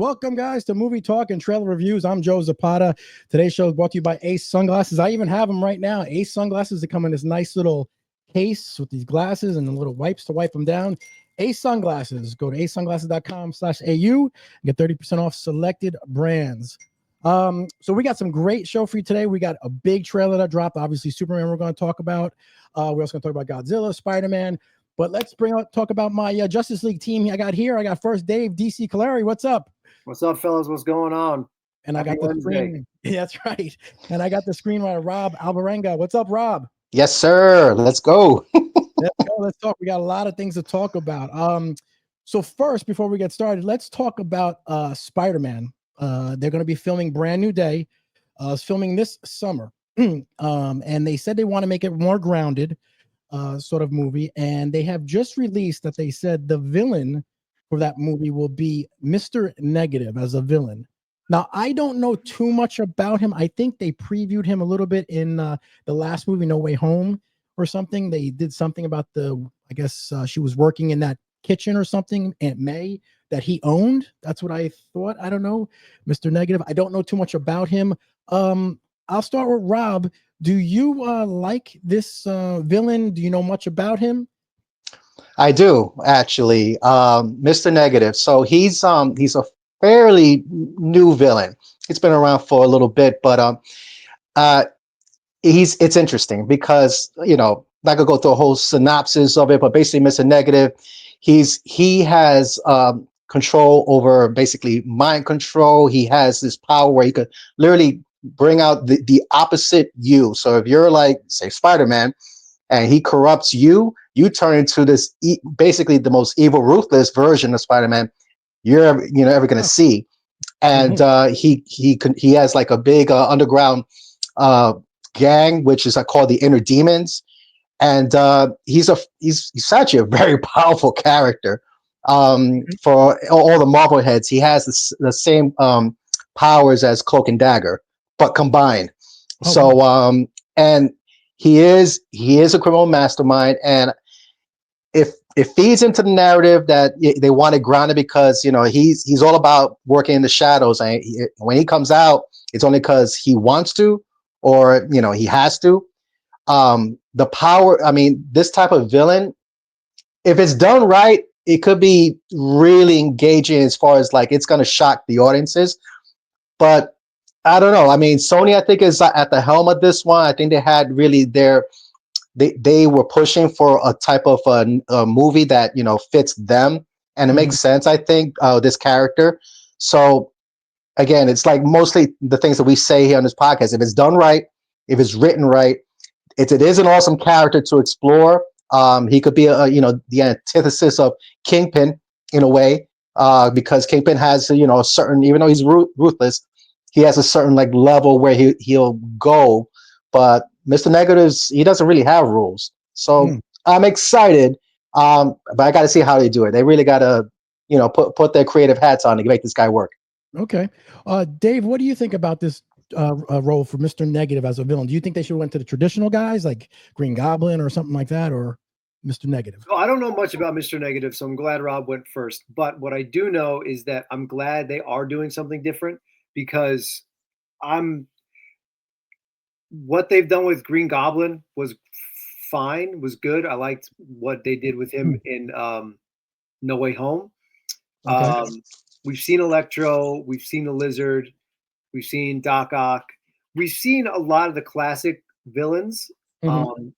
Welcome, guys, to Movie Talk and Trailer Reviews. I'm Joe Zapata. Today's show is brought to you by Ace Sunglasses. I even have them right now. Ace Sunglasses that come in this nice little case with these glasses and the little wipes to wipe them down. Ace Sunglasses. Go to acesunglasses.com/AU and get 30% off selected brands. So we got some great show for you today. We got a big trailer that dropped. Obviously, Superman we're going to talk about. We're also going to talk about Godzilla, Spider-Man. But let's talk about my Justice League team I got here. I got first Dave, DC Callari. What's up? What's up, fellas? What's going on? And I got the screen. Yeah, that's right. And I got the screenwriter, Rob Alvarenga. What's up, Rob? Yes, sir. Let's go. Let's talk. We got a lot of things to talk about. So first, before we get started, let's talk about Spider-Man. They're going to be filming Brand New Day. It's filming this summer. And they said they want to make it more grounded. Sort of movie, and they have just released that they said the villain for that movie will be Mr. Negative as a villain. Now, I don't know too much about him. I think they previewed him a little bit in the last movie, No Way Home, or something. They did something about I guess she was working in that kitchen or something, Aunt May, that he owned. That's what I thought. I don't know. Mr. Negative. I don't know too much about him. I'll start with Rob. Do you like this villain? Do you know much about him? I do, actually. Mr. Negative. So he's a fairly new villain. He's been around for a little bit, but it's interesting because I could go through a whole synopsis of it, but basically, Mr. Negative, he has control over basically mind control. He has this power where he could literally bring out the opposite you. So if you're like, say, Spider-Man, and he corrupts you, you turn into this basically the most evil, ruthless version of Spider-Man you're ever going to see. And he has like a big underground gang, which is called the Inner Demons. And he's actually a very powerful character. For all the Marvel heads, he has the same powers as Cloak and Dagger, but combined. And he is a criminal mastermind, and if it feeds into the narrative that they want it grounded because he's all about working in the shadows, and when he comes out, it's only because he wants to, or he has to. The power, I mean, this type of villain, if it's done right, it could be really engaging as far as like it's going to shock the audiences, but I don't know. I mean, Sony, I think, is at the helm of this one. I think they had really they were pushing for a type of a movie that fits them, and it makes sense. I think this character. So again, it's like mostly the things that we say here on this podcast. If it's done right, if it's written right, it is an awesome character to explore. He could be the antithesis of Kingpin in a way, because Kingpin has a certain, even though he's ruthless, he has a certain like level where he'll go, but Mr. Negatives, he doesn't really have rules. So I'm excited, but I got to see how they do it. They really got to put their creative hats on to make this guy work. Okay, Dave, what do you think about this role for Mr. Negative as a villain? Do you think they should have went to the traditional guys like Green Goblin or something like that, or Mr. Negative? So I don't know much about Mr. Negative, so I'm glad Rob went first. But what I do know is that I'm glad they are doing something different, because what they've done with Green Goblin was fine, was good. I liked what they did with him in No Way Home. Okay. We've seen Electro, we've seen the Lizard, we've seen Doc Ock, we've seen a lot of the classic villains. I'm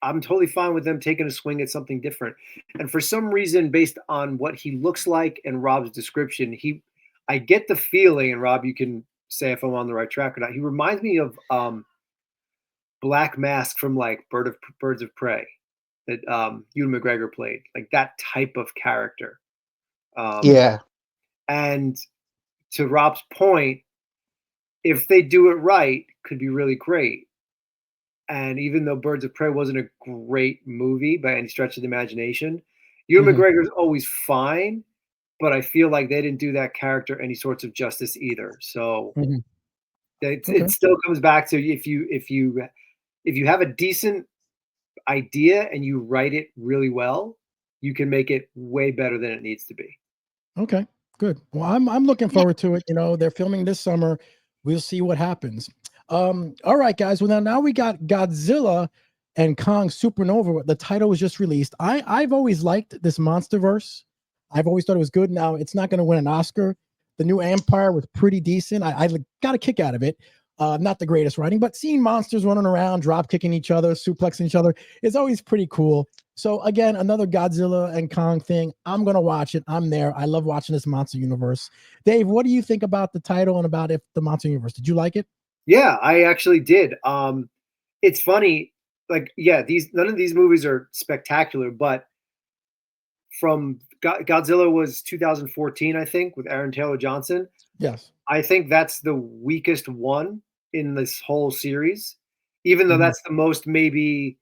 totally fine with them taking a swing at something different. And for some reason, based on what he looks like and Rob's description, I get the feeling, and Rob, you can say if I'm on the right track or not, he reminds me of Black Mask from like Birds of Prey that Ewan McGregor played, like that type of character. Yeah. And to Rob's point, if they do it right, could be really great. And even though Birds of Prey wasn't a great movie by any stretch of the imagination, Ewan McGregor's always fine, but I feel like they didn't do that character any sorts of justice either. So it still comes back to if you have a decent idea and you write it really well, you can make it way better than it needs to be. Okay, good. Well, I'm looking forward to it. You know, they're filming this summer. We'll see what happens. All right, guys. Well, now we got Godzilla and Kong Supernova. The title was just released. I've always liked this MonsterVerse. I've always thought it was good. Now it's not going to win an Oscar. The new Empire was pretty decent. I got a kick out of it. Not the greatest writing, but seeing monsters running around, drop kicking each other, suplexing each other is always pretty cool. So again, another Godzilla and Kong thing. I'm gonna watch it. I'm there. I love watching this monster universe. Dave, what do you think about the title and about the monster universe? Did you like it? Yeah, I actually did. It's funny, like, yeah, these none of these movies are spectacular, but from Godzilla was 2014, I think, with Aaron Taylor Johnson. Yes. I think that's the weakest one in this whole series, even though Mhm. that's the most maybe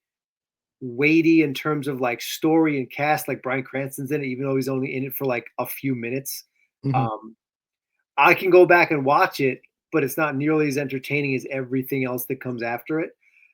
weighty in terms of like story and cast. Like Bryan Cranston's in it, even though he's only in it for like a few minutes. Mhm. Um, I can go back and watch it, but it's not nearly as entertaining as everything else that comes after it.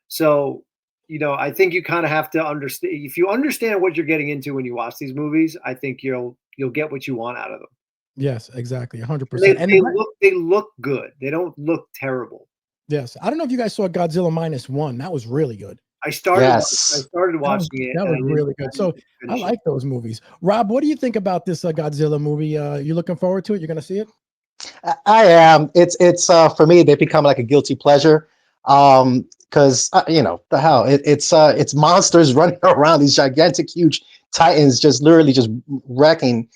So, I think you kind of have to understand. If you understand what you're getting into when you watch these movies, I think you'll get what you want out of them. Yes, exactly, And they 100%. And they look they look good. They don't look terrible. yes, I don't know if you guys saw Godzilla -1. That was really good. I Yes. started watching it That and was really good. I didn't So get to I finish it. like those movies. Rob, what do you think about this Godzilla movie? You looking forward to it? You're gonna see it? I am. It's for me. They become like a guilty pleasure. Because the hell, it's monsters running around, these gigantic, huge titans, just literally just wrecking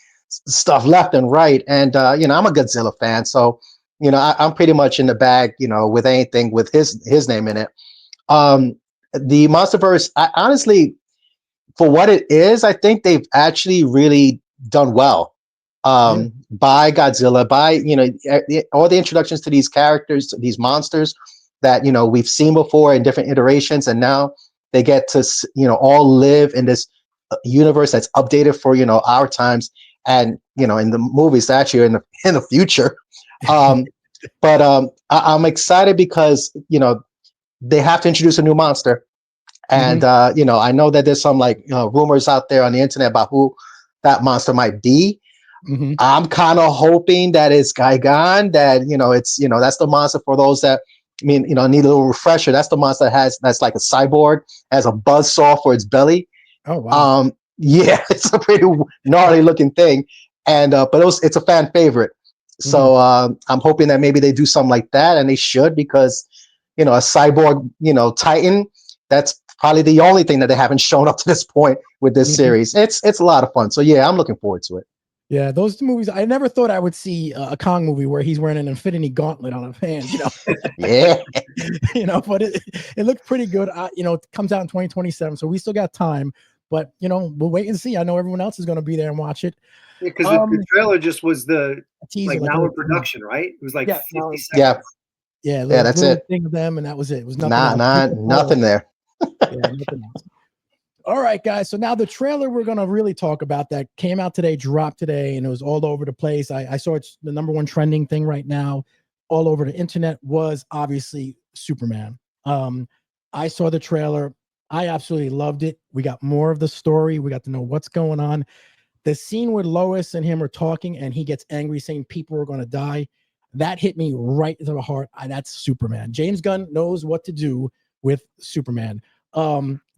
stuff left and right. And I'm a Godzilla fan, so I'm pretty much in the bag. With anything with his name in it. Um, the MonsterVerse, I honestly, for what it is, I think they've actually really done well. Yeah. By Godzilla, by all the introductions to these characters, these monsters that we've seen before in different iterations, and now they get to all live in this universe that's updated for our times, and in the movies actually in the future. Um, but I'm excited because they have to introduce a new monster. Hmm. And I know that there's some like rumors out there on the internet about who that monster might be. Hmm. I'm kind of hoping that it's Gigan, that it's that's the monster for those that need a little refresher. That's the monster that's like a cyborg, has a buzz saw for its belly. Oh wow. Yeah, it's a pretty gnarly looking thing, and but it's a fan favorite. Hmm. So I'm hoping that maybe they do something like that, and they should, because a cyborg Titan. That's probably the only thing that they haven't shown up to this point with this Hmm. series. It's a lot of fun. So yeah, I'm looking forward to it. Yeah, those two movies. I never thought I would see a Kong movie where he's wearing an infinity gauntlet on his hands. Yeah. But it looked pretty good. It comes out in 2027, so we still got time. But we'll wait and see. I know everyone else is going to be there and watch it. Because the Um, trailer just was the a teaser, like like a now little in teaser. production, right? It was like Yeah, 50 Yeah. seconds. yeah, Yeah, little that's little it. thing of them, and that was it. It was nothing Not else. not nothing there. Yeah, nothing else. All right, guys. So now the trailer we're gonna really talk about that came out today, dropped today, and it was all over the place. I saw it's the number one trending thing right now, all over the internet, was obviously Superman. I saw the trailer. I absolutely loved it. We got more of the story. We got to know what's going on. The scene where Lois and him are talking, and he gets angry, saying people are going to die. That hit me right to the heart. That's Superman. James Gunn knows what to do with Superman.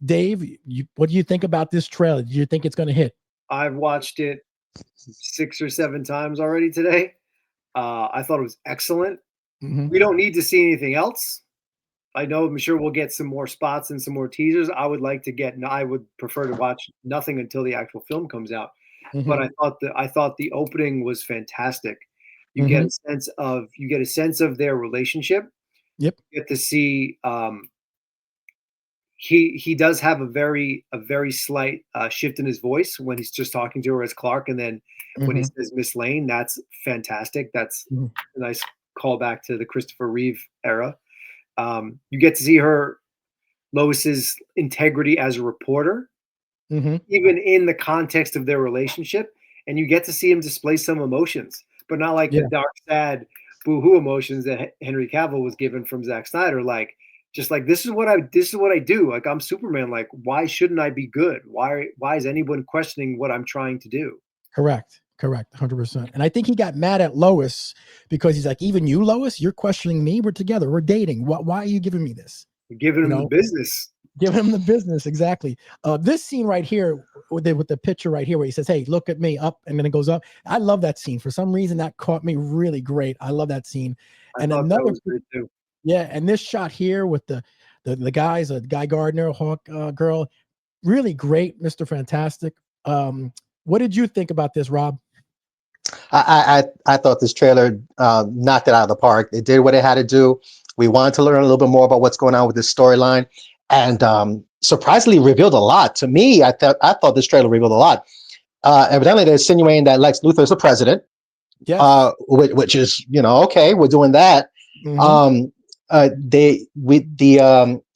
Dave, what do you think about this trailer? Do you think it's going to hit? I've watched it 6 or 7 times already today. I thought it was excellent. Hmm. We don't need to see anything else. I know I'm sure we'll get some more spots and some more teasers. I would prefer to watch nothing until the actual film comes out. Hmm. But I thought the opening was fantastic. Hmm. You get a sense of their relationship. Yep. You get to see he does have a very slight shift in his voice when he's just talking to her as Clark, and then when he Hmm. says Miss Lane, that's fantastic. That's Hmm. a nice callback to the Christopher Reeve era. You get to see her Lois's integrity as a reporter, Hmm. even in the context of their relationship, and you get to see him display some emotions, but not like the Yeah. dark, sad, boo-hoo emotions that Henry Cavill was given from Zack Snyder. Like, just like this is what I do. Like, I'm Superman. Like, why shouldn't I be good? Why is anyone questioning what I'm trying to do? Correct. Correct, 100%. And I think he got mad at Lois because he's like, even you, Lois, you're questioning me. We're together. We're dating. Why are you giving me this? You're giving You him the know, business. giving him the business. Exactly. This scene right here with the picture right here where he says, hey, look at me up, and then it goes up. I love that scene. For some reason, that caught me really great. I love that scene. I And thought that another, was great too. yeah, and this shot here with the guys, Guy Gardner, Hawk girl, really great, Mr. Fantastic. What did you think about this, Rob? I thought this trailer knocked it out of the park. It did what it had to do. We wanted to learn a little bit more about what's going on with this storyline, and surprisingly revealed a lot. To me, I thought this trailer revealed a lot. Evidently, they're insinuating that Lex Luthor is the president, Yes. which is, okay, we're doing that. Mhm.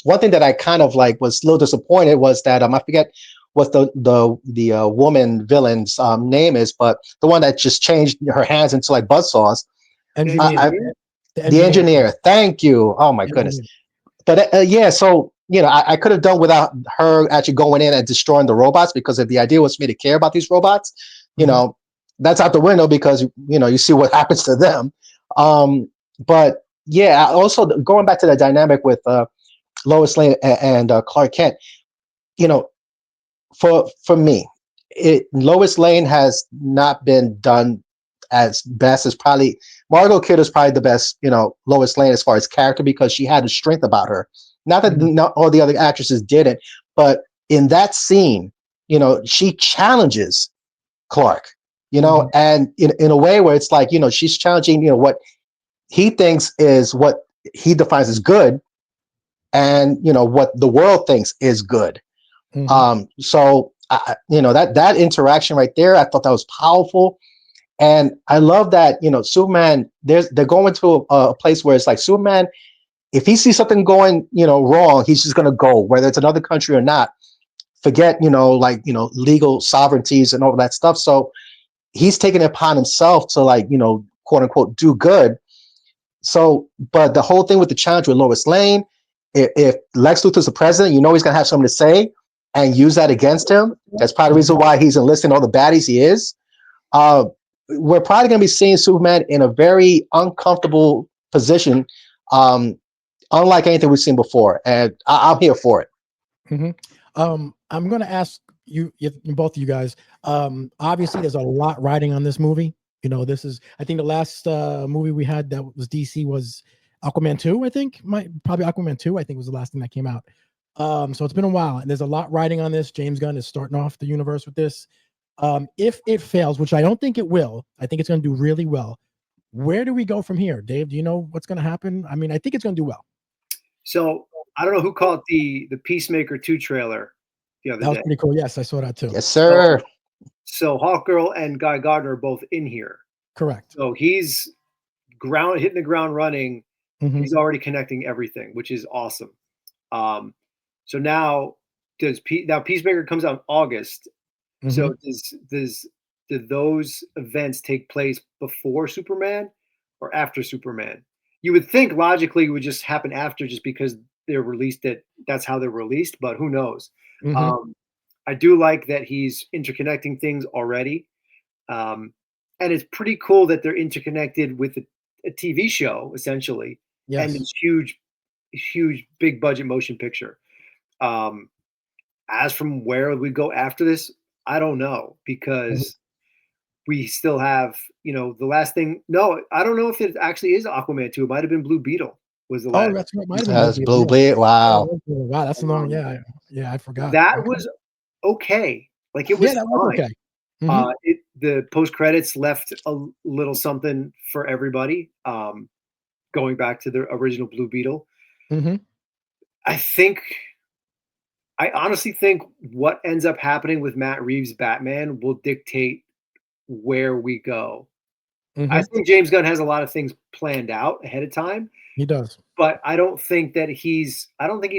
One thing that I kind of like was a little disappointed was that I forget what the woman villain's name is, but the one that just changed her hands into like buzzsaws. Engineer. The The engineer. engineer. Thank you. Oh my goodness. Engineer. But yeah, so I could have done without her actually going in and destroying the robots, because if the idea was for me to care about these robots, Mhm. that's out the window, because you see what happens to them. But yeah, also going back to the dynamic with Lois Lane and Clark Kent, you know, for me, Lois Lane has not been done as best as probably Margot Kidder is probably the best, Lois Lane as far as character, because she had a strength about her. Not that Mhm. not all the other actresses didn't, but in that scene, she challenges Clark, Mhm. and in a way where it's like, she's challenging, what he thinks is what he defines as good, and what the world thinks is good. Mhm. So that interaction right there, I thought that was powerful. And I love that, Superman, they're going to a place where it's like Superman, if he sees something going, wrong, he's just gonna go, whether it's another country or not. Forget, legal sovereignties and all that stuff. So he's taking it upon himself to, like, quote unquote, do good. So, but the whole thing with the challenge with Lois Lane, if Lex Luthor's the president, he's gonna have something to say and use that against him. That's part of the reason why he's enlisting all the baddies he is. Uh, we're probably going to be seeing Superman in a very uncomfortable position, unlike anything we've seen before, and I'm here for it. Mhm. I'm going to ask you, both of you guys. Obviously, there's a lot riding on this movie. This is, I think, the last movie we had that was DC was Aquaman 2. I think probably Aquaman 2. I think was the last thing that came out. So it's been a while, and there's a lot riding on this. James Gunn is starting off the universe with this. If it fails, which I don't think it will, I think it's going to do really well. Where do we go from here, Dave? Do you know what's going to happen? I mean, I think it's going to do well. So I don't know who called the Peacemaker 2 trailer the other That was day. pretty cool. Yes, I saw that too. Yes, sir. So Hawkgirl and Guy Gardner are both in here. Correct. So he's hitting the ground running. Mhm. He's already connecting everything, which is awesome. Um, so now Peacemaker comes out in August. Mhm. So do those events take place before Superman or after Superman? You would think logically it would just happen after, just because they're released, that's how they're released, but who knows? Mhm. Um, I do like that he's interconnecting things already. Um, and it's pretty cool that they're interconnected with a TV show, essentially, and Yes. this huge, big budget motion picture. Um, as from where we go after this, I don't know, Mhm. because we still have, the last thing. No, I don't know if it actually is Aquaman 2. It might have been Blue Beetle was the Oh, last. that's right. Might have been Blue That's Beetle. Blue Yeah. Bleed. Yeah, Wow. wow, that's a long. Um, Yeah, I forgot. that Okay. was okay. Like, it Yeah, was that was fine. okay. Mhm. The post credits left a little something for everybody. Going back to the original Blue Beetle, Mhm. I think, I honestly think what ends up happening with Matt Reeves' Batman will dictate where we go. I Mhm. think James Gunn has a lot of things planned out ahead of time, He does. but I don't think he's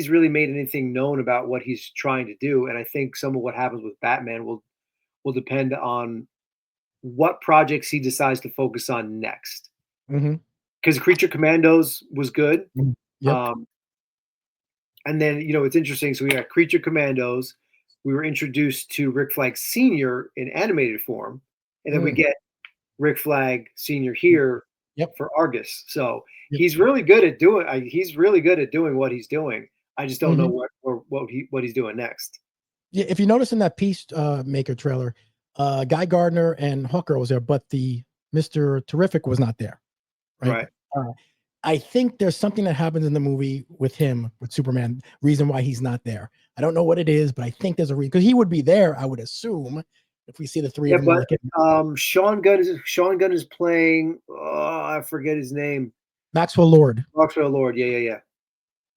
really made anything known about what he's trying to do. And I think some of what happens with Batman will depend on what projects he decides to focus on next. Mhm. Because Creature Commandos was good. Mhm. Yep. Um, and then, it's interesting. So we got Creature Commandos. We were introduced to Rick Flag Sr. in animated form. and then we get Rick Flag Sr. here Yep. for Argus. So Yep. he's really good at doing. He's really good at doing what he's doing. I just don't know what he's doing next. Yeah, if you notice in that Peace Maker trailer, Guy Gardner and Hawker was there, but the Mr. Terrific was not there. Right. I think there's something that happens in the movie with him, with Superman, reason why he's not there. I don't know what it is, but I think there's a reason, because he would be there, I would assume, if we see the three of them. But Sean Gunn is playing, I forget his name. Maxwell Lord.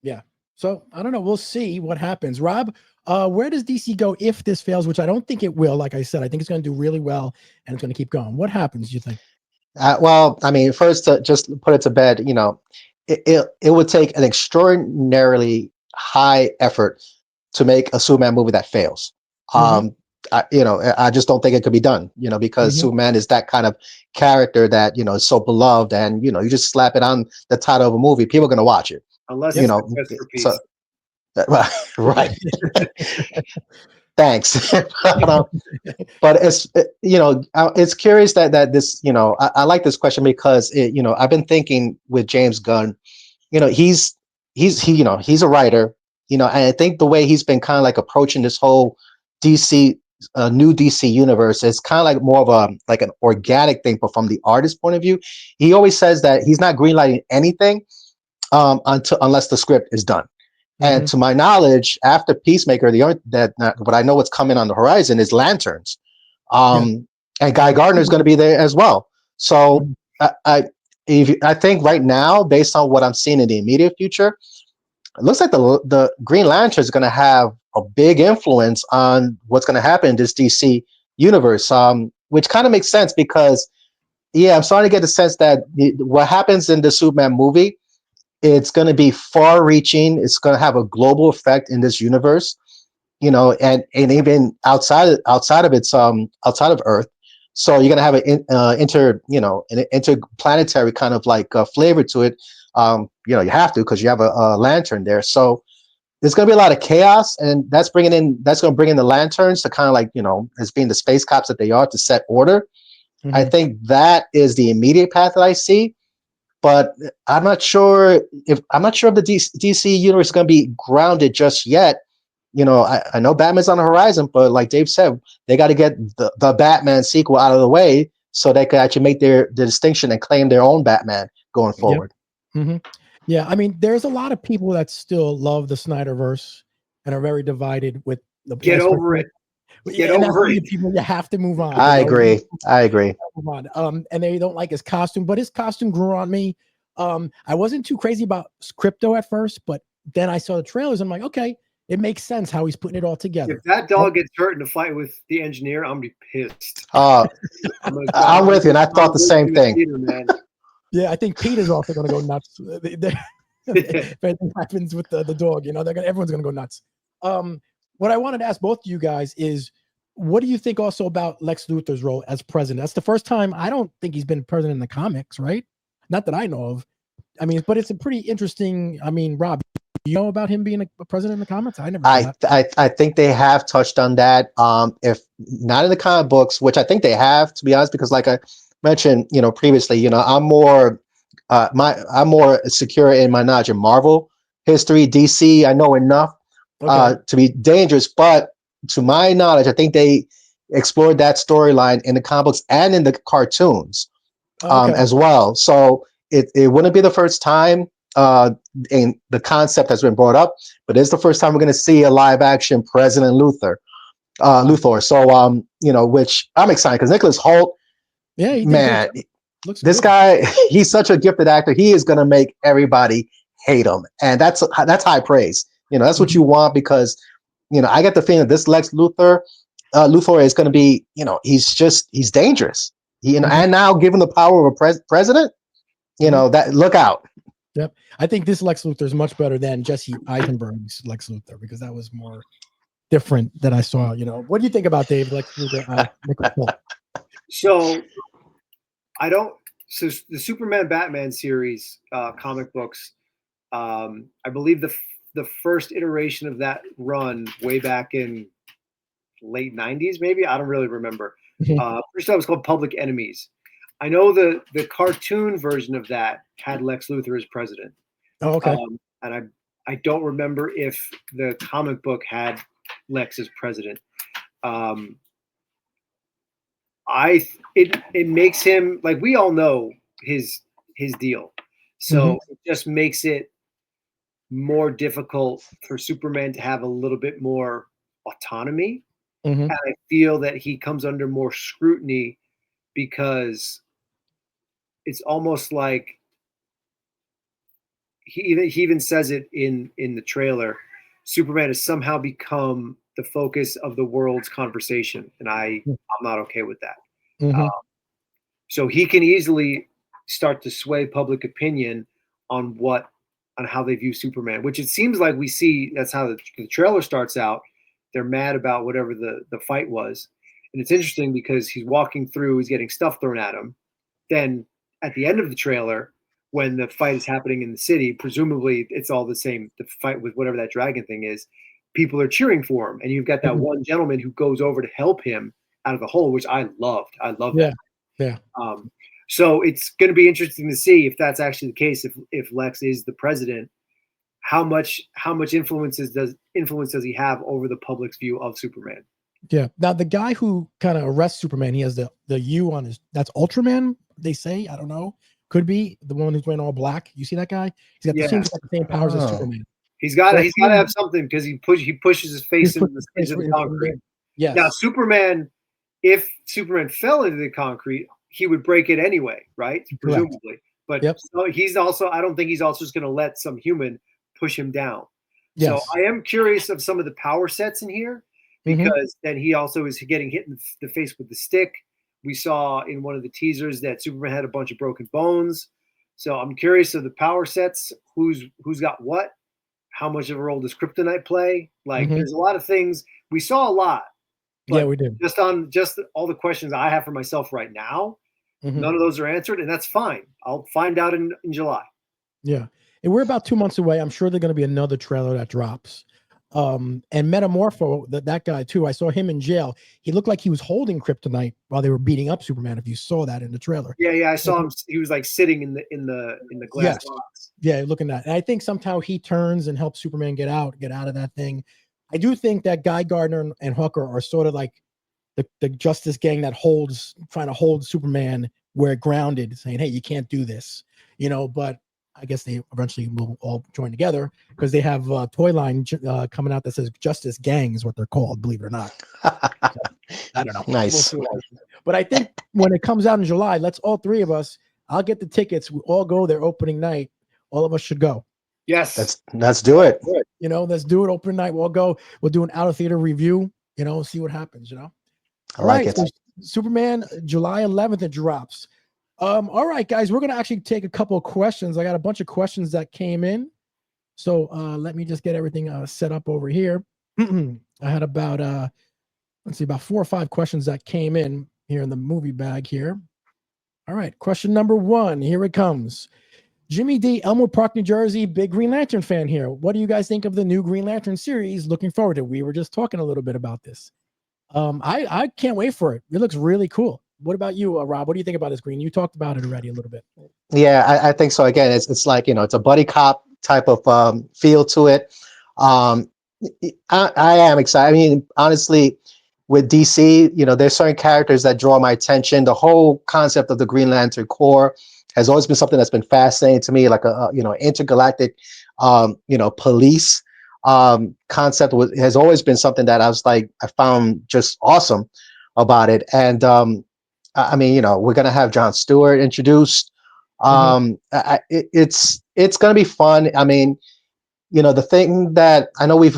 Yeah. So I don't know. We'll see what happens. Rob, where does DC go if this fails, which I don't think it will. Like I said, I think it's going to do really well and it's going to keep going. What happens, do you think? Well, I mean, first to just put it to bed, it would take an extraordinarily high effort to make a Superman movie that fails. I just don't think it could be done, because Superman is that kind of character that, is so beloved, and, you just slap it on the title of a movie, people are going to watch it. Unless so, right. Thanks. But it's curious that this, I like this question because I've been thinking with James Gunn, he's a writer, and I think the way he's been kind of like approaching this whole DC new DC universe is kind of like more of an organic thing, but from the artist point of view, he always says that he's not greenlighting anything unless the script is done. And to my knowledge, after Peacemaker, what I know what's coming on the horizon is Lanterns, and Guy Gardner is going to be there as well. So I think right now, based on what I'm seeing in the immediate future, it looks like the Green Lantern is going to have a big influence on what's going to happen in this DC universe, which kind of makes sense because, I'm starting to get the sense that what happens in the Superman movie, it's going to be far-reaching. It's going to have a global effect in this universe, and even outside of its outside of Earth. So you're going to have an interplanetary kind of like flavor to it. You have to, because you have a lantern there. So there's going to be a lot of chaos, and that's going to bring in the Lanterns to kind of like, as being the space cops that they are, to set order. I think that is the immediate path that I see. But I'm not sure if the DC universe is going to be grounded just yet. I know Batman's on the horizon, but like Dave said, they got to get the Batman sequel out of the way so they can actually make the distinction and claim their own Batman going forward. Yeah, I mean, there's a lot of people that still love the Snyderverse and are very divided with the. Get over it. Get over it. People, you have to move on. I agree. Move on. And they don't like his costume, but his costume grew on me. I wasn't too crazy about Crypto at first, but then I saw the trailers. I'm like, okay, it makes sense how he's putting it all together. If that dog gets hurt in a fight with the engineer, I'm gonna be pissed. I'm with you, and I thought the same thing. Peter, man. Yeah, I think Peter's also going to go nuts. If anything happens with the dog, everyone's going to go nuts. What I wanted to ask both of you guys is, what do you think also about Lex Luthor's role as president? That's the first time I don't think he's been president in the comics, right? Not that I know of. I mean, but it's a pretty interesting. I mean, Rob, you know about him being a president in the comics? I never. I think they have touched on that. If not in the comic books, which I think they have, to be honest, because like I mentioned, previously, I'm more secure in my knowledge of Marvel history. DC, I know enough to be dangerous, but to my knowledge, I think they explored that storyline in the comic books and in the cartoons as well. So it wouldn't be the first time in the concept has been brought up, but it's the first time we're going to see a live action President Luthor. So which I'm excited because Nicholas Hoult, man, this guy, he's such a gifted actor. He is going to make everybody hate him, and that's high praise. That's what you want, because I get the feeling that this Lex Luthor is going to be, he's dangerous. And now given the power of a president, that look out. Yep, I think this Lex Luthor is much better than Jesse Eisenberg's Lex Luthor, because that was more different than I saw. What do you think about Dave Lex Luthor? So the Superman Batman series comic books, I believe the first iteration of that run way back in late 90s, maybe, I don't really remember. Mhm. First time it was called Public Enemies. I know the cartoon version of that had Lex Luthor as president, Oh, okay. and I don't remember if the comic book had Lex as president. Um, it makes him, like, we all know his deal, Mhm. so it just makes it more difficult for Superman to have a little bit more autonomy. Mhm. And I feel that he comes under more scrutiny because it's almost like he even says it in the trailer. Superman has somehow become the focus of the world's conversation, and I'm not okay with that. Mhm. So he can easily start to sway public opinion on how they view Superman, which it seems like we see. That's how the trailer starts out. They're mad about whatever the fight was, and it's interesting because he's walking through, he's getting stuff thrown at him. Then at the end of the trailer, when the fight is happening in the city, presumably it's all the same. The fight with whatever that dragon thing is, people are cheering for him, and you've got that Mhm. one gentleman who goes over to help him out of the hole, which I loved. I love Yeah. that. Yeah. So it's going to be interesting to see if that's actually the case. If Lex is the president, how much influence does he have over the public's view of Superman? Yeah. Now the guy who kind of arrests Superman, he has the U on his. That's Ultraman. They say, I don't know. Could be the one who's wearing all black. You see that guy? He's got the Yeah, seems like the same powers as Oh, Superman. he's got So I he's got to think have something because he pushes his he's face put into his face the in concrete. there. Now, Yes. Superman, if Superman fell into the concrete, he would break it anyway, right? Correct. Presumably. But Yep. so I don't think he's also just going to let some human push him down. So Yes. I am curious of some of the power sets in here Mm-hmm. because then he also is getting hit in the face with the stick. We saw in one of the teasers that Superman had a bunch of broken bones. So I'm curious of the power sets, who's got what, how much of a role does kryptonite play? Like, Mm-hmm. there's a lot of things. We saw a lot, Yeah, but we did. just all the questions I have for myself right now, Mm-hmm. none of those are answered, and that's fine. I'll find out in July. Yeah. And we're about 2 months away. I'm sure there's going to be another trailer that drops. And Metamorpho, that guy too. I saw him in jail. He looked like he was holding kryptonite while they were beating up Superman. If you saw that in the trailer. Yeah, I saw him. He was like sitting in the glass Yes. box. Yeah, looking at that. And I think somehow he turns and helps Superman get out of that thing. I do think that Guy Gardner and Hooker are sort of like the Justice Gang that trying to hold Superman where grounded, saying, "Hey, you can't do this," But I guess they eventually will all join together because they have a toy line coming out that says Justice Gang is what they're called, believe it or not. So, I don't know. We'll nice. see what happens. But I think when it comes out in July, let's all three of us. I'll get the tickets. We all go their opening night. All of us should go. Yes. Let's do it. Let's do it. Open night. We'll go. We'll do an out of theater review. See what happens. I All like right. it. So Superman, July 11th, it drops. All right, guys, we're gonna actually take a couple of questions. I got a bunch of questions that came in. So let me just get everything set up over here. I had about about 4 or 5 questions that came in here in the movie bag here. All right, question number 1. Here it comes. Jimmy D, Elmwood Park, New Jersey, big Green Lantern fan here. What do you guys think of the new Green Lantern series? Looking forward to it. We were just talking a little bit about this. I can't wait for it. It looks really cool. What about you, Rob? What do you think about this, Green? You talked about it already a little bit. Yeah, I think so. Again, it's like it's a buddy cop type of feel to it. Um, I am excited. I mean, honestly, with DC, there's certain characters that draw my attention. The whole concept of the Green Lantern Corps has always been something that's been fascinating to me, like a intergalactic, police concept has always been something that I found just awesome about it. And I mean, we're gonna have John Stewart introduced. Mhm. It's gonna be fun. I mean, the thing that I know we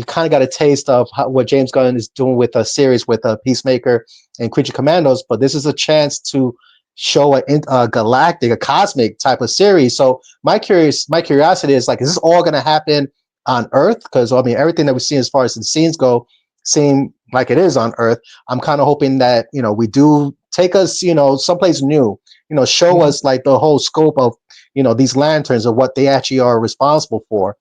kind of got a taste of what James Gunn is doing with a series with Peacemaker and Creature Commandos, but this is a chance to show a galactic, a cosmic type of series. So my curiosity is like, is this all going to happen on Earth? Because I mean, everything that we see as far as the scenes go seem like it is on Earth. I'm kind of hoping that we do take us someplace new. Show Mhm. us like the whole scope of these lanterns or what they actually are responsible for.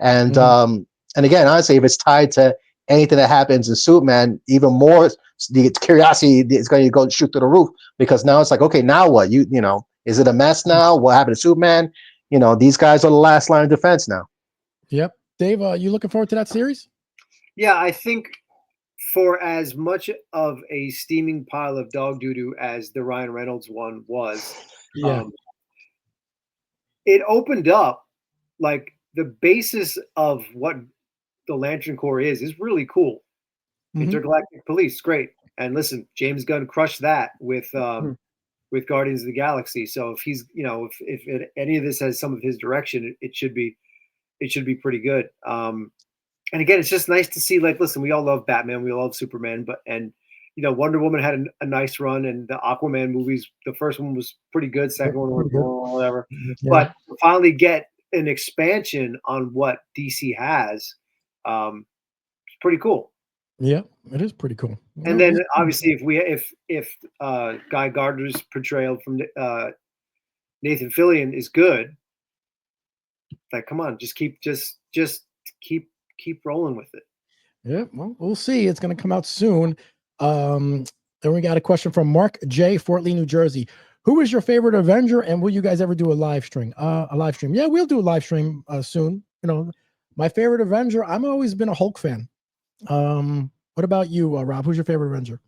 And Mhm. and again, honestly, if it's tied to anything that happens in Superman, even more the curiosity is going to go shoot through the roof, because now it's like, okay, now what? You know, is it a mess now? What happened to Superman? You know, these guys are the last line of defense now. Yep. Dave, you looking forward to that series? Yeah, I think for as much of a steaming pile of dog doo-doo as the Ryan Reynolds one was, Yeah. It opened up, like, the basis of what the Lantern Corps is really cool. Intergalactic Police, great. And listen, James Gunn crushed that with Guardians of the Galaxy. So if he's, you know, if any of this has some of his direction, it should be pretty good. And again, it's just nice to see, like, listen, we all love Batman, we all love Superman, and you know, Wonder Woman had a nice run, and the Aquaman movies, the first one was pretty good, second one was whatever. Yeah. But to finally get an expansion on what DC has, it's pretty cool. Yeah, it is pretty cool. And then obviously, if Guy Gardner's portrayal from Nathan Fillion is good, like, come on, just keep rolling with it. Yeah, well, we'll see. It's going to come out soon. Then we got a question from Mark J, Fort Lee, New Jersey. Who is your favorite Avenger, and will you guys ever do a live stream? Yeah, we'll do a live stream soon. You know, my favorite Avenger, I've always been a Hulk fan. What about you, Rob? Who's your favorite Avenger?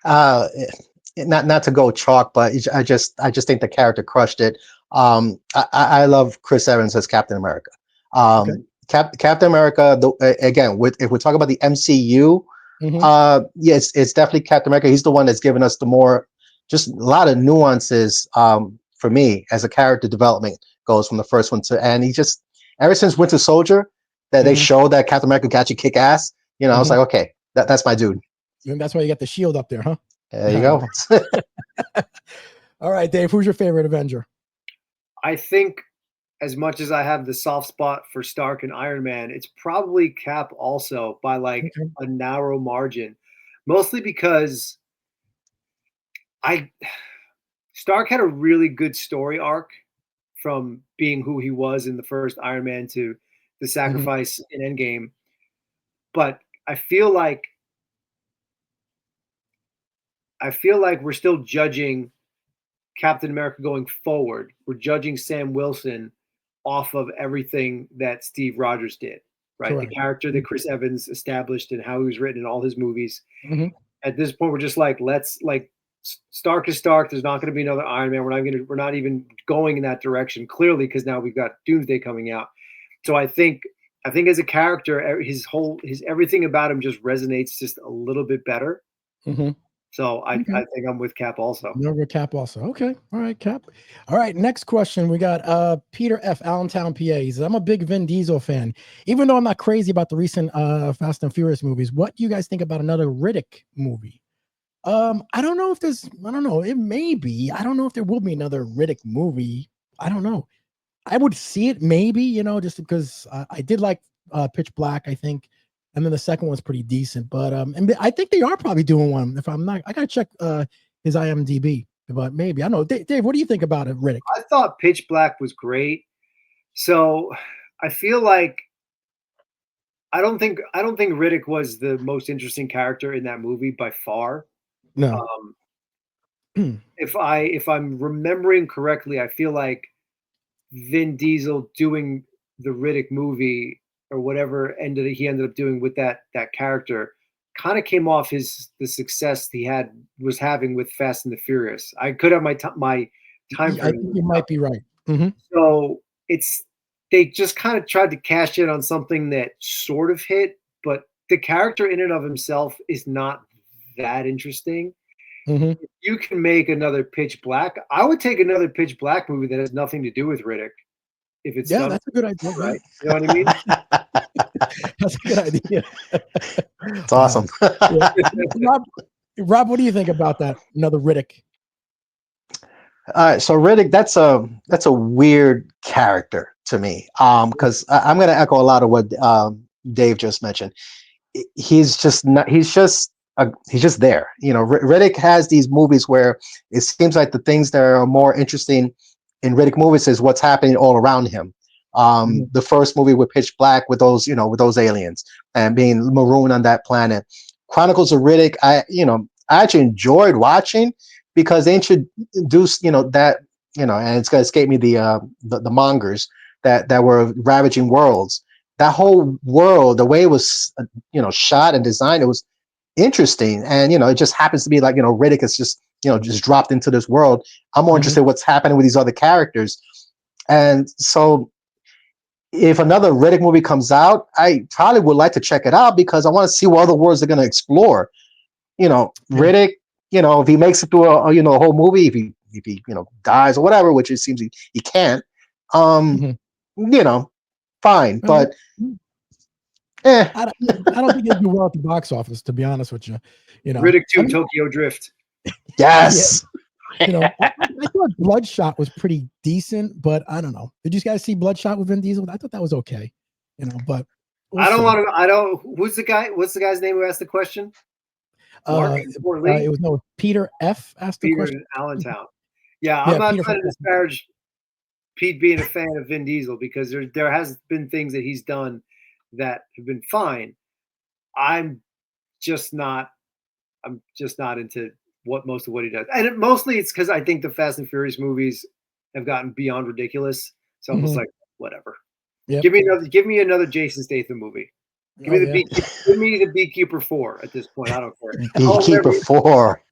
Not to go chalk, but I just think the character crushed it. I love Chris Evans as Captain America. Okay. Captain America. Again, if we're talking about the MCU, yes, it's definitely Captain America. He's the one that's given us just a lot of nuances. For me, as a character development goes from the first one to, and he just, ever since Winter Soldier, that they showed that Captain America got you kick ass. You know, I was like, okay, that's my dude. And that's why you got the shield up there, huh? There you go. All right, Dave, who's your favorite Avenger? I think, as much as I have the soft spot for Stark and Iron Man, it's probably Cap also, by like a narrow margin. Mostly because Stark had a really good story arc from being who he was in the first Iron Man to the sacrifice in Endgame. But I feel like we're still judging Captain America going forward. We're judging Sam Wilson off of everything that Steve Rogers did, right? Correct. The character that Chris Evans established and how he was written in all his movies. At this point, we're just like, Stark is Stark. There's not going to be another Iron Man. We're not even going in that direction, clearly, because now we've got Doomsday coming out. So I think as a character, his everything about him just resonates just a little bit better. So I think I'm with Cap also. You're with Cap also. Okay. All right, Cap. All right. Next question. We got Peter F. Allentown, PA. He says, I'm a big Vin Diesel fan. Even though I'm not crazy about the recent Fast and Furious movies, what do you guys think about another Riddick movie? I don't know. It may be. I don't know if there will be another Riddick movie. I don't know. I would see it maybe, just because I did like Pitch Black, I think. And then the second one's pretty decent, but and I think they are probably doing one. If I'm not, I gotta check his IMDb, but maybe. I don't know. Dave, what do you think about it, Riddick? I thought Pitch Black was great. So I feel like I don't think Riddick was the most interesting character in that movie by far. No. If I'm remembering correctly, I feel like Vin Diesel doing the Riddick movie, or whatever he ended up doing with that character, kind of came off the success he was having with Fast and the Furious. I could have my time frame. I think you might be right. So they just kind of tried to cash in on something that sort of hit, but the character in and of himself is not that interesting. If you can make another Pitch Black, I would take another Pitch Black movie that has nothing to do with Riddick. If it's done, that's a good idea, right? You know what I mean? That's a good idea. It's awesome. Rob, what do you think about that? Another Riddick? All right, so Riddick, that's a weird character to me. Because I'm going to echo a lot of what Dave just mentioned. He's just there. Riddick has these movies where it seems like the things that are more interesting in Riddick movies is what's happening all around him. The first movie with Pitch Black with those, with those aliens and being marooned on that planet. Chronicles of Riddick, I actually enjoyed watching because they introduced, that, and it's gonna escape me the mongers that were ravaging worlds. That whole world, the way it was, shot and designed, it was interesting. And it just happens to be like, Riddick is just dropped into this world. I'm more interested in what's happening with these other characters. And so if another Riddick movie comes out, I probably would like to check it out because I want to see what other worlds they're going to explore. Riddick, if he makes it through a whole movie, if he dies or whatever, which it seems he can't, fine. But I don't think it'd do well at the box office, to be honest with you. Riddick 2 Tokyo Drift. Yes. I thought Bloodshot was pretty decent, but I don't know. Did you guys see Bloodshot with Vin Diesel? I thought that was okay, but who's the guy? What's the guy's name who asked the question? It was Peter F. asked the question. Allentown. Yeah, I'm not trying to disparage Pete being a fan of Vin Diesel because there has been things that he's done that have been fine. I'm just not into most of what he does, and mostly it's because I think the Fast and Furious movies have gotten beyond ridiculous. So I'm just like, whatever. Yep. Give me another Jason Statham movie. Give me the Beekeeper 4 at this point. I don't care. Beekeeper 4.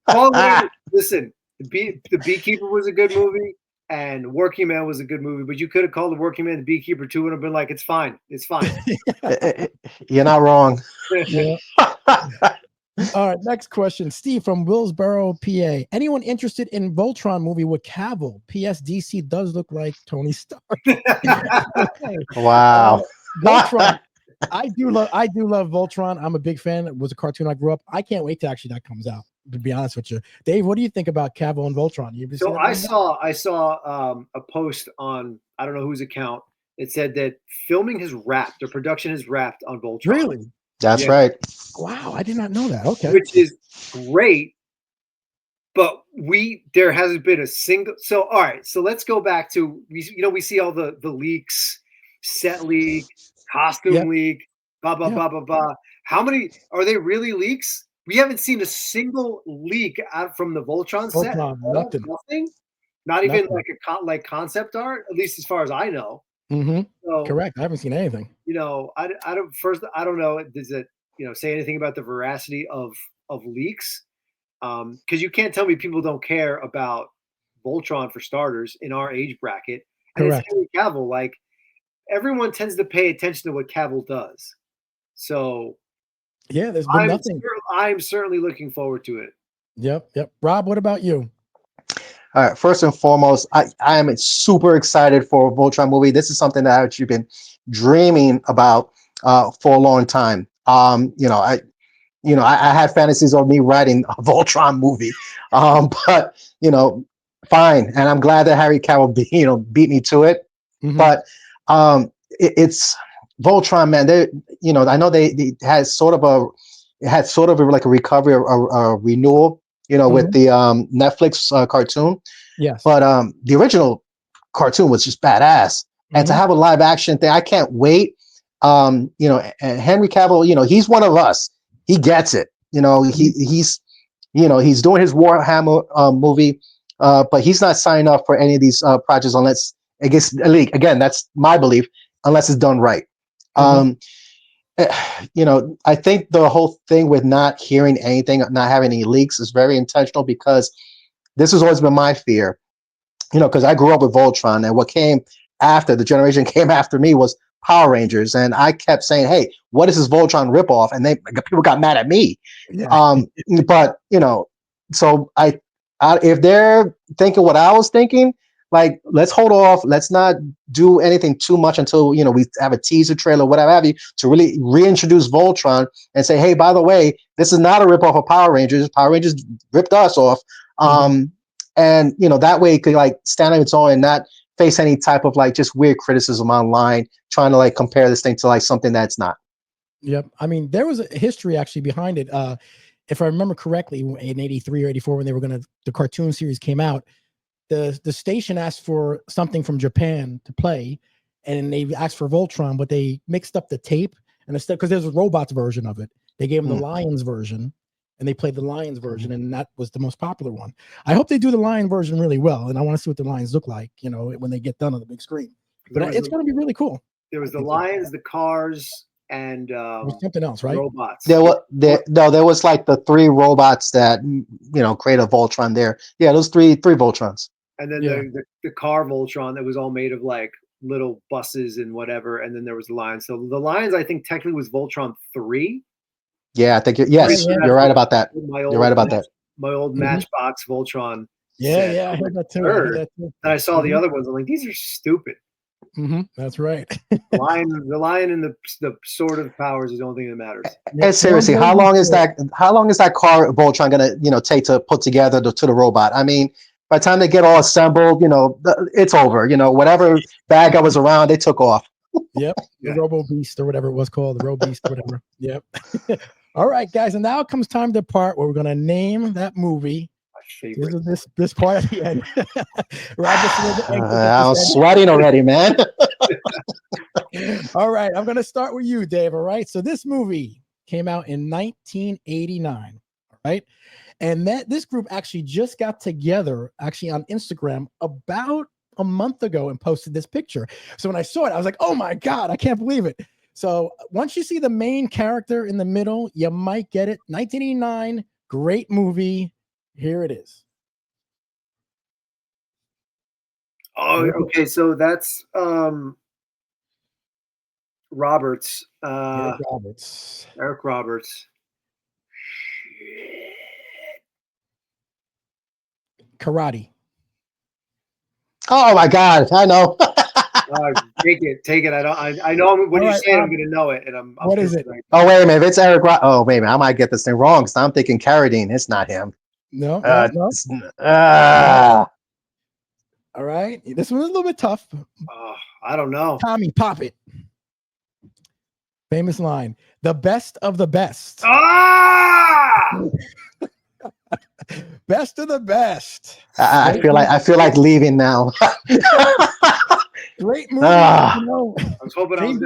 Listen, the Beekeeper was a good movie, and Working Man was a good movie. But you could have called the Working Man the Beekeeper 2 and have been like, it's fine. It's fine. You're not wrong. All right, next question. Steve from Willsboro, PA. Anyone interested in Voltron movie with Cavill? P.S. DC does look like Tony Stark. Wow. Voltron. I do love Voltron. I'm a big fan. It was a cartoon I grew up. I can't wait till actually that comes out, to be honest with you. Dave, what do you think about Cavill and Voltron? So I saw a post on, I don't know whose account. It said that filming has wrapped, or production has wrapped on Voltron. Really? That's right. Wow, I did not know that. Okay. Which is great, but there hasn't been a single. So all right, so let's go back to we see all the leaks, set leak, costume leak, blah blah blah blah blah. How many are they really leaks? We haven't seen a single leak out from the Voltron set. Nothing. Not even like concept art, at least as far as I know. So, correct. I haven't seen anything. I don't know. Does it say anything about the veracity of leaks? Because you can't tell me people don't care about Voltron for starters in our age bracket. And correct. It's Henry Cavill. Like everyone tends to pay attention to what Cavill does. So yeah, there's been nothing. I'm certainly looking forward to it. Yep. Rob, what about you? All right. First and foremost, I am super excited for a Voltron movie. This is something that I've actually been dreaming about for a long time. I had fantasies of me writing a Voltron movie, but fine. And I'm glad that Harry Cavill beat me to it. But it's Voltron, man. I know they had sort of like a recovery or a renewal. With the Netflix cartoon. Yes. But the original cartoon was just badass. And to have a live action thing, I can't wait. And Henry Cavill, he's one of us. He gets it. He's doing his Warhammer movie, but he's not signing up for any of these projects unless it gets a leak. Again, that's my belief, unless it's done right. I think the whole thing with not hearing anything, not having any leaks is very intentional because this has always been my fear, because I grew up with Voltron, and what came after, the generation came after me, was Power Rangers. And I kept saying, hey, what is this Voltron ripoff? And people got mad at me. Yeah. But, so if they're thinking what I was thinking, like, let's hold off. Let's not do anything too much until, we have a teaser trailer, whatever have you, to really reintroduce Voltron and say, hey, by the way, this is not a ripoff of Power Rangers. Power Rangers ripped us off. And, that way it could like stand on its own and not face any type of like just weird criticism online, trying to like compare this thing to like something that's not. Yep. I mean, there was a history actually behind it. If I remember correctly, in 83 or 84, when the cartoon series came out, the station asked for something from Japan to play, and they asked for Voltron, but they mixed up the tape, and instead, because there's a robots version of it, they gave them the Lions version, and they played the Lions version, and that was the most popular one. I hope they do the Lion version really well, and I want to see what the Lions look like, when they get done on the big screen. But it's going to be really cool. There was the Lions, the Cars, and There's something else, right? robots. There was like the 3 robots that created Voltron there. Yeah, those three Voltrons. And then the car Voltron that was all made of like little buses and whatever. And then there was the Lions. So the Lions, I think, technically was Voltron 3. Yeah, I think you're right about that. You're right about that. My old Matchbox Voltron. Yeah, I heard that too. And I saw the other ones. I'm like, these are stupid. That's right. the lion and the sword of powers is the only thing that matters. And seriously, how long is that car Voltron gonna take to put together to the robot? I mean, by the time they get all assembled, it's over. Whatever bad guy was around, they took off. Yep, the Robo Beast or whatever it was called, the Robo Beast, whatever. Yep. All right, guys, and now comes time to the part where we're gonna name that movie. This part at the end. I'm sweating already, man. All right, I'm going to start with you, Dave. All right, so this movie came out in 1989. All right, and this group actually just got together actually on Instagram about a month ago and posted this picture. So when I saw it, I was like, oh my God, I can't believe it. So once you see the main character in the middle, you might get it. 1989, great movie. Here it is. Oh, okay. So that's Roberts. Eric Roberts. Karate. Oh my God, I know. Take it. I know when you say it, I'm gonna know it. And what is it? Right. Oh wait a minute, if it's Eric. Oh wait a minute, I might get this thing wrong because I'm thinking Carradine. It's not him. No. All right. This one's a little bit tough. I don't know. Tommy, pop it. Famous line. The best of the best. Best of the best. I feel like leaving now. Great movie. I was hoping I was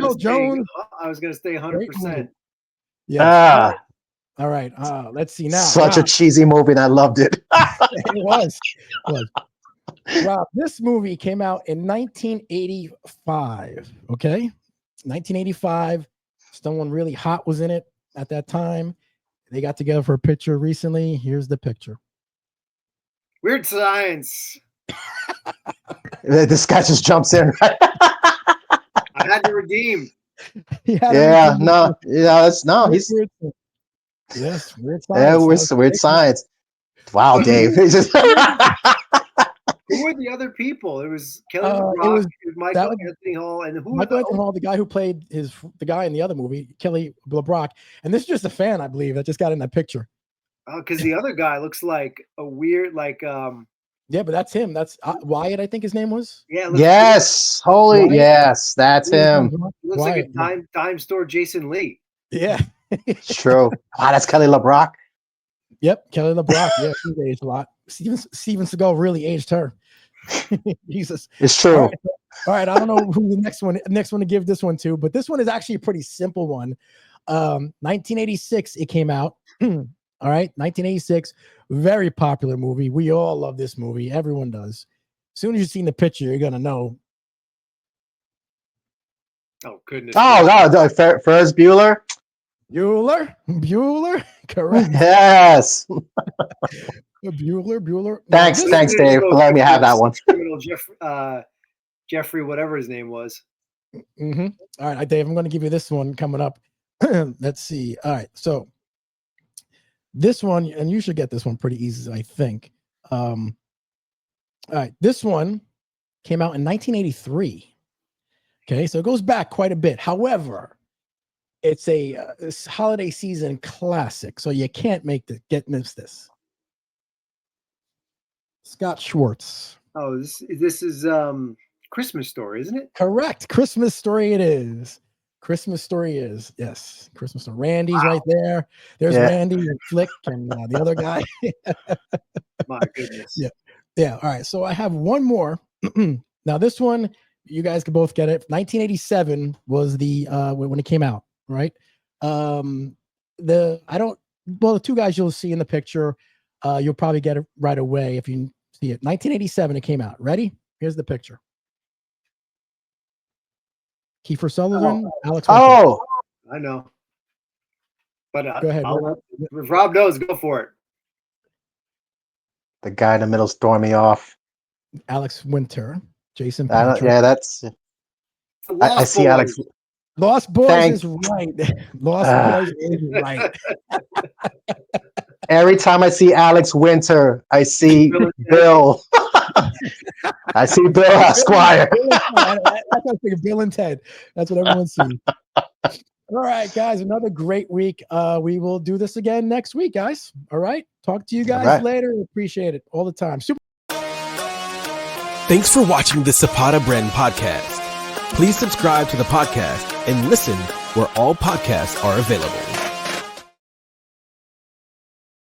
going to stay 100%. Yeah. All right. Let's see now. Such a cheesy movie, and I loved it. It was. Rob, this movie came out in 1985. Okay. 1985. Someone really hot was in it at that time. They got together for a picture recently. Here's the picture. Weird Science. This guy just jumps in. Right? I had to redeem. He's yes, Weird Science. Yeah, Weird Science. Wow, Dave. Who were the other people? It was Kelly LeBrock, Michael Anthony Hall, and who? Michael Anthony Hall, the guy who played the guy in the other movie, Kelly LeBrock, and this is just a fan, I believe, that just got in that picture. Because the other guy looks like a weird, Yeah, but that's him. That's Wyatt, I think his name was. Yeah. Yes. Holy. Wyatt. Yes, that's him. He looks Wyatt, like a dime store Jason Lee. Yeah. It's true. Wow, that's Kelly LeBrock. Yep, Kelly LeBrock. Yeah, she's aged a lot. Steven Seagal really aged her. Jesus. It's true. All right. I don't know who the next one to give this one to, but this one is actually a pretty simple one. 1986, it came out. All right, 1986, very popular movie. We all love this movie. Everyone does. As soon as you've seen the picture, you're gonna know. Oh goodness! Oh, Ferris Bueller. Bueller, correct. Yes. Bueller. Thanks, Dave, for letting me have that one. Jeffrey, whatever his name was. All right, Dave, I'm going to give you this one coming up. Let's see. All right, so this one, and you should get this one pretty easy, I think. All right, this one came out in 1983. Okay, so it goes back quite a bit. However, it's a holiday season classic, so you can't miss this. Scott Schwartz. Oh, this is Christmas Story, isn't it? Correct. Christmas Story it is. Christmas Story is. Yes. Christmas Story. Randy's right there. There's Randy and Flick and the other guy. My goodness. Yeah. All right. So I have one more. Now this one, you guys can both get it. 1987 was the when it came out, right? The two guys you'll see in the picture, you'll probably get it right away if you see it. 1987 it came out. Ready? Here's the picture. Kiefer Sutherland, Alex Winter. Oh, I know. But Go ahead. If Rob knows, go for it. the guy in the middle's throwing me off. Alex Winter, Jason Patrick. Yeah, that's. I see Boys. Alex. Lost Boys is right. Lost Boys is right. Every time I see Alex Winter, I see Bill. I see Bill Esquire. That's what I'm thinking. Bill and Ted. That's what everyone sees. All right, guys. Another great week. We will do this again next week, guys. All right. Talk to you guys later. Appreciate it all the time. Thanks for watching the Zapata Brand Podcast. Please subscribe to the podcast and listen where all podcasts are available.